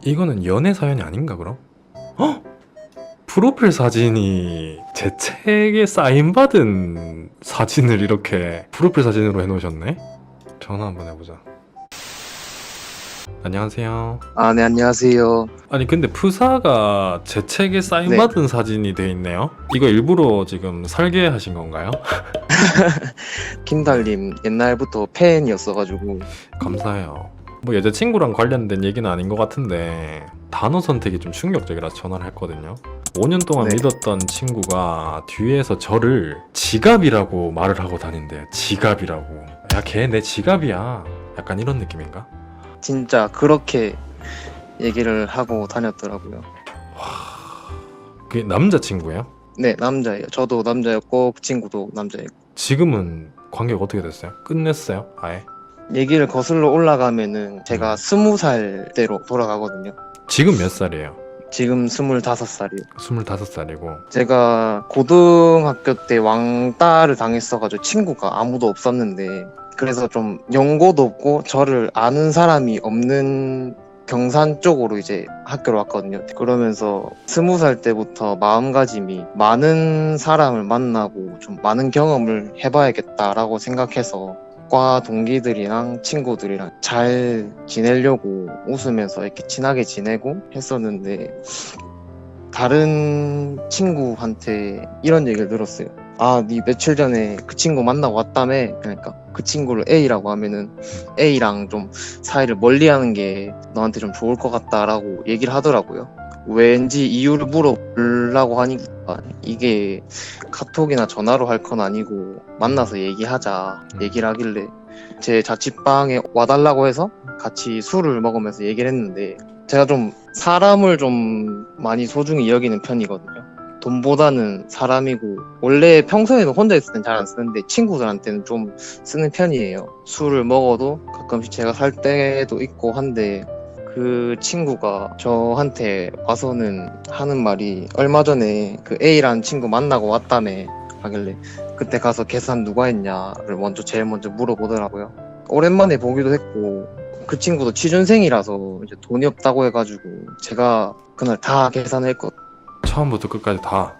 이거는 연애 사연이 아닌가 그럼? 프로필 사진이 제 책에 사인받은 사진을 이렇게 프로필 사진으로 해놓으셨네? 전화 한번 해보자. 안녕하세요. 아, 네, 안녕하세요. 아니 근데 프사가 제 책에 사인받은 사진이 돼 있네요? 이거 일부러 지금 설계하신 건가요? 킨달님 옛날부터 팬이었어가지고. 감사해요. 뭐 여자친구랑 관련된 얘기는 아닌 것 같은데 단어 선택이 좀 충격적이라서 전화를 했거든요. 5년 동안 네. 믿었던 친구가 뒤에서 저를 지갑이라고 말을 하고 다닌대요. 지갑이라고. 야, 걔 내 지갑이야. 약간 이런 느낌인가? 진짜 그렇게 얘기를 하고 다녔더라고요. 그게 남자친구예요? 네, 남자예요. 저도 남자였고 그 친구도 남자였고. 지금은 관계가 어떻게 됐어요? 끝냈어요? 아예? 얘기를 거슬러 올라가면은 제가 20살 때로 돌아가거든요. 지금 몇 살이에요? 지금 25살이요. 25살이고. 제가 고등학교 때 왕따를 당했어가지고 친구가 아무도 없었는데, 그래서 좀 연고도 없고 저를 아는 사람이 없는 경산 쪽으로 이제 학교를 왔거든요. 그러면서 20살 때부터 마음가짐이 많은 사람을 만나고 좀 많은 경험을 해봐야겠다라고 생각해서 과 동기들이랑 친구들이랑 잘 지내려고 웃으면서 이렇게 친하게 지내고 했었는데, 다른 친구한테 이런 얘기를 들었어요. 아, 네 며칠 전에 그 친구 만나고 왔다며. 그러니까 그 친구를 A라고 하면은 A랑 좀 사이를 멀리하는 게 너한테 좀 좋을 것 같다라고 얘기를 하더라고요. 왠지 이유를 물어보려고 하니까 이게 카톡이나 전화로 할 건 아니고 만나서 얘기하자 얘기를 하길래 제 자취방에 와달라고 해서 같이 술을 먹으면서 얘기를 했는데, 제가 좀 사람을 좀 많이 소중히 여기는 편이거든요. 돈보다는 사람이고, 원래 평소에는 혼자 있을 땐 잘 안 쓰는데 친구들한테는 좀 쓰는 편이에요. 술을 먹어도 가끔씩 제가 살 때도 있고 한데, 그 친구가 저한테 와서는 하는 말이 얼마 전에 그 A라는 친구 만나고 왔다며 하길래 그때 가서 계산 누가 했냐를 제일 먼저 물어보더라고요. 오랜만에 보기도 했고 그 친구도 취준생이라서 이제 돈이 없다고 해가지고 제가 그날 다 계산을 했거든요. 처음부터 끝까지 다.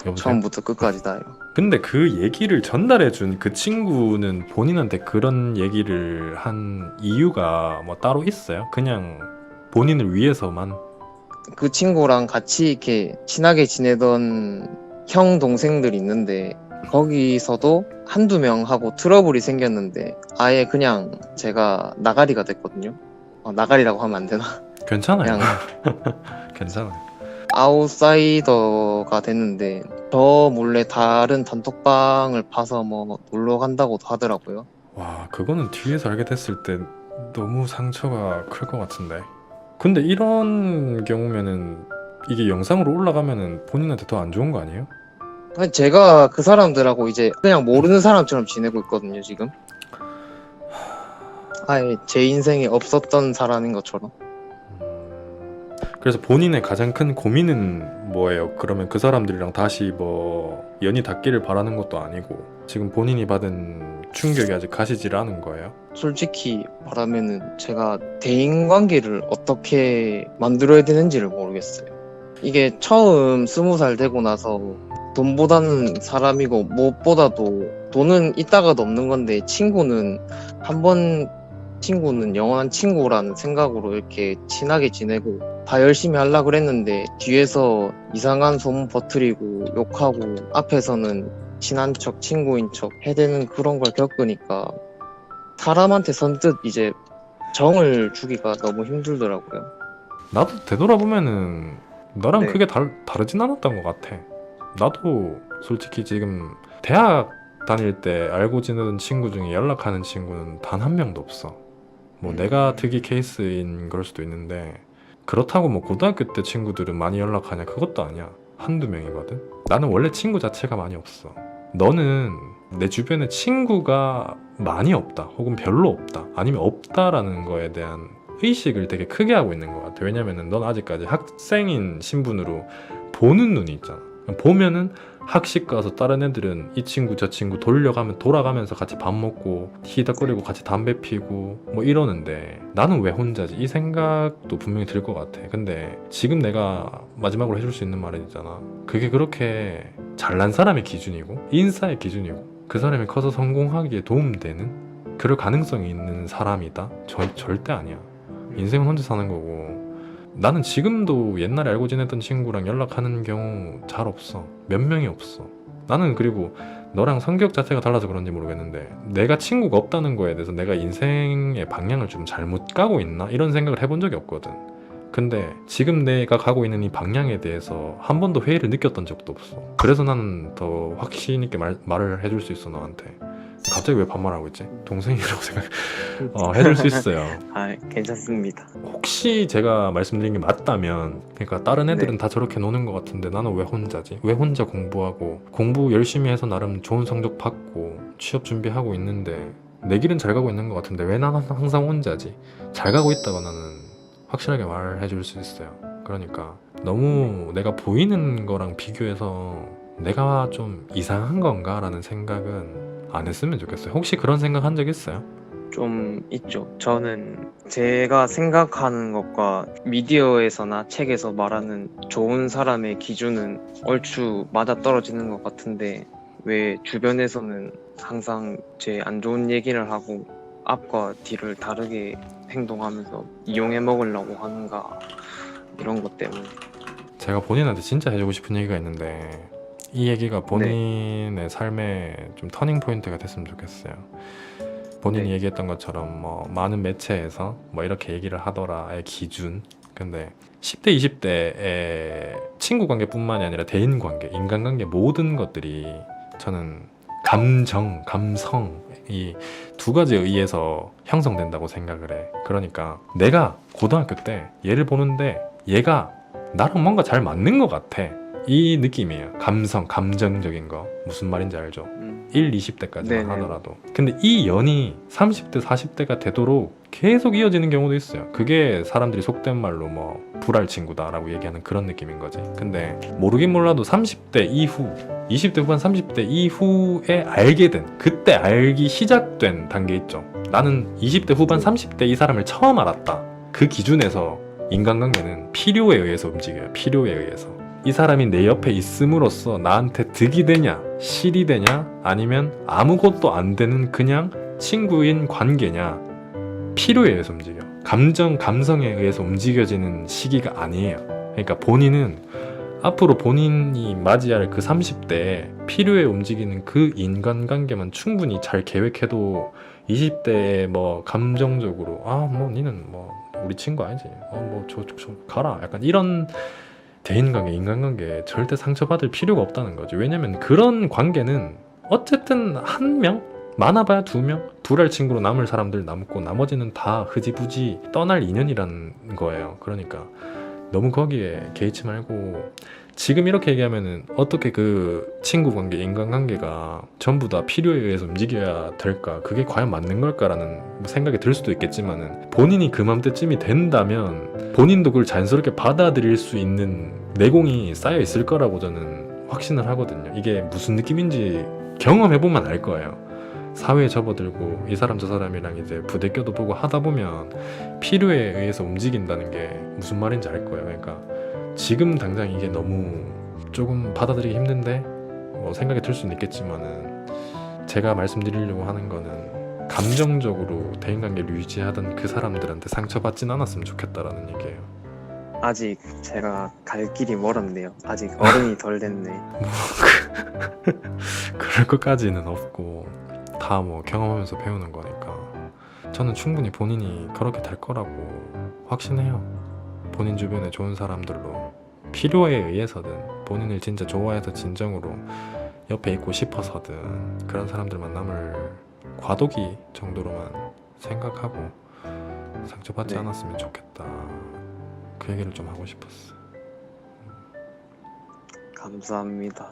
여보세요? 처음부터 끝까지 다요. 근데 그 얘기를 전달해준 그 친구는 본인한테 그런 얘기를 한 이유가 뭐 따로 있어요? 그냥 본인을 위해서만? 그 친구랑 같이 이렇게 친하게 지내던 형 동생들이 있는데, 거기서도 한두 명하고 트러블이 생겼는데 아예 그냥 제가 나가리가 됐거든요. 나가리라고 하면 안 되나? 괜찮아요. 그냥 괜찮아요. 아웃사이더가 됐는데 저 몰래 다른 단톡방을 봐서 뭐 놀러 간다고도 하더라고요. 와, 그거는 뒤에서 알게 됐을 때 너무 상처가 클 것 같은데. 근데 이런 경우면은 이게 영상으로 올라가면은 본인한테 더 안 좋은 거 아니에요? 아니, 제가 그 사람들하고 이제 그냥 모르는 사람처럼 지내고 있거든요, 지금. 아예 제 인생에 없었던 사람인 것처럼. 그래서 본인의 가장 큰 고민은 뭐예요? 그러면 그 사람들이랑 다시 뭐 연이 닿기를 바라는 것도 아니고 지금 본인이 받은 충격이 아직 가시질 않은 거예요? 솔직히 말하면은 제가 대인관계를 어떻게 만들어야 되는지를 모르겠어요. 이게 처음 20살 되고 나서 돈보다는 사람이고, 무엇보다도 돈은 있다가도 없는 건데 친구는 영원한 친구라는 생각으로 이렇게 친하게 지내고 다 열심히 하려고 그랬는데, 뒤에서 이상한 소문 퍼뜨리고 욕하고 앞에서는 친한 척 친구인 척 해대는 그런 걸 겪으니까 사람한테 선뜻 이제 정을 주기가 너무 힘들더라고요. 나도 되돌아보면은 너랑 네. 크게 다르진 않았던 것 같아. 나도 솔직히 지금 대학 다닐 때 알고 지내던 친구 중에 연락하는 친구는 단 한 명도 없어. 뭐 내가 특이 케이스인 걸 수도 있는데, 그렇다고 뭐 고등학교 때 친구들은 많이 연락하냐? 그것도 아니야. 한두 명이거든. 나는 원래 친구 자체가 많이 없어. 너는 내 주변에 친구가 많이 없다 혹은 별로 없다 아니면 없다라는 거에 대한 의식을 되게 크게 하고 있는 것 같아. 왜냐면은 넌 아직까지 학생인 신분으로 보는 눈이 있잖아. 보면은 학식 가서 다른 애들은 이 친구 저 친구 돌아가면서 같이 밥 먹고 히덕거리고 같이 담배 피고 뭐 이러는데 나는 왜 혼자지? 이 생각도 분명히 들 것 같아. 근데 지금 내가 마지막으로 해줄 수 있는 말은 있잖아. 그게 그렇게 잘난 사람의 기준이고 인싸의 기준이고 그 사람이 커서 성공하기에 도움되는 그럴 가능성이 있는 사람이다? 절대 아니야. 인생은 혼자 사는 거고 나는 지금도 옛날에 알고 지냈던 친구랑 연락하는 경우 잘 없어. 몇 명이 없어. 나는 그리고 너랑 성격 자체가 달라서 그런지 모르겠는데 내가 친구가 없다는 거에 대해서 내가 인생의 방향을 좀 잘못 가고 있나? 이런 생각을 해본 적이 없거든. 근데 지금 내가 가고 있는 이 방향에 대해서 한 번도 회의를 느꼈던 적도 없어. 그래서 나는 더 확신 있게 말을 해줄 수 있어 너한테. 갑자기 왜 반말하고 있지? 동생이라고 생각 해줄 수 있어요. 아, 괜찮습니다. 혹시 제가 말씀드린 게 맞다면 그러니까 다른 애들은 네. 다 저렇게 노는 것 같은데 나는 왜 혼자지? 왜 혼자 공부하고 공부 열심히 해서 나름 좋은 성적 받고 취업 준비하고 있는데 내 길은 잘 가고 있는 것 같은데 왜 나는 항상 혼자지? 잘 가고 있다고 나는 확실하게 말해 줄 수 있어요. 그러니까 너무 내가 보이는 거랑 비교해서 내가 좀 이상한 건가? 라는 생각은 안 했으면 좋겠어요. 혹시 그런 생각 한 적 있어요? 좀 있죠. 저는 제가 생각하는 것과 미디어에서나 책에서 말하는 좋은 사람의 기준은 얼추 맞아떨어지는 것 같은데 왜 주변에서는 항상 제 안 좋은 얘기를 하고 앞과 뒤를 다르게 행동하면서 이용해 먹으려고 하는가 이런 것 때문에. 제가 본인한테 진짜 해주고 싶은 얘기가 있는데 이 얘기가 본인의 삶에 좀 터닝 포인트가 됐으면 좋겠어요. 본인이 네. 얘기했던 것처럼 뭐 많은 매체에서 뭐 이렇게 얘기를 하더라의 기준. 근데 10대, 20대의 친구 관계뿐만이 아니라 대인 관계, 인간관계 모든 것들이 저는 감정, 감성 이 두 가지에 의해서 형성된다고 생각을 해. 그러니까 내가 고등학교 때 얘를 보는데 얘가 나랑 뭔가 잘 맞는 것 같아. 이 느낌이에요. 감성, 감정적인 거. 무슨 말인지 알죠? 1, 20대까지만 네네. 하더라도. 근데 이 연이 30대, 40대가 되도록 계속 이어지는 경우도 있어요. 그게 사람들이 속된 말로 뭐 불알 친구다라고 얘기하는 그런 느낌인 거지. 근데 모르긴 몰라도 30대 이후, 20대 후반 30대 이후에 알게 된, 그때 알기 시작된 단계 있죠. 나는 20대 후반 30대 이 사람을 처음 알았다. 그 기준에서 인간관계는 필요에 의해서 움직여요. 필요에 의해서. 이 사람이 내 옆에 있음으로써 나한테 득이 되냐, 실이 되냐, 아니면 아무것도 안 되는 그냥 친구인 관계냐, 필요에 의해서 움직여. 감성에 의해서 움직여지는 시기가 아니에요. 그러니까 본인은 앞으로 본인이 맞이할 그 30대에 필요에 움직이는 그 인간관계만 충분히 잘 계획해도 20대에 뭐 감정적으로 뭐 니는 뭐 우리 친구 아니지, 뭐 저 가라, 약간 이런 대인관계, 인간관계에 절대 상처받을 필요가 없다는 거지. 왜냐면 그런 관계는 어쨌든 한 명? 많아봐야 두 명? 둘할 친구로 남을 사람들 남고 나머지는 다 흐지부지 떠날 인연이라는 거예요. 그러니까 너무 거기에 개의치 말고 지금 이렇게 얘기하면은 어떻게 그 친구 관계, 인간관계가 전부 다 필요에 의해서 움직여야 될까? 그게 과연 맞는 걸까라는 생각이 들 수도 있겠지만은 본인이 그맘때쯤이 된다면 본인도 그걸 자연스럽게 받아들일 수 있는 내공이 쌓여 있을 거라고 저는 확신을 하거든요. 이게 무슨 느낌인지 경험해보면 알 거예요. 사회에 접어들고 이 사람 저 사람이랑 이제 부대껴도 보고 하다 보면 필요에 의해서 움직인다는 게 무슨 말인지 알 거예요. 그러니까 지금 당장 이게 너무 조금 받아들이기 힘든데 뭐 생각이 들 수는 있겠지만은 제가 말씀드리려고 하는 거는 감정적으로 대인관계를 유지하던 그 사람들한테 상처받진 않았으면 좋겠다라는 얘기예요. 아직 제가 갈 길이 멀었네요. 아직 어른이 덜 됐네. 그럴 것까지는 없고 다 뭐 경험하면서 배우는 거니까 저는 충분히 본인이 그렇게 될 거라고 확신해요. 본인 주변에 좋은 사람들로 필요에 의해서든 본인을 진짜 좋아해서 진정으로 옆에 있고 싶어서든 그런 사람들 만남을 과도기 정도로만 생각하고 상처받지 네. 않았으면 좋겠다. 그 얘기를 좀 하고 싶었어. 감사합니다.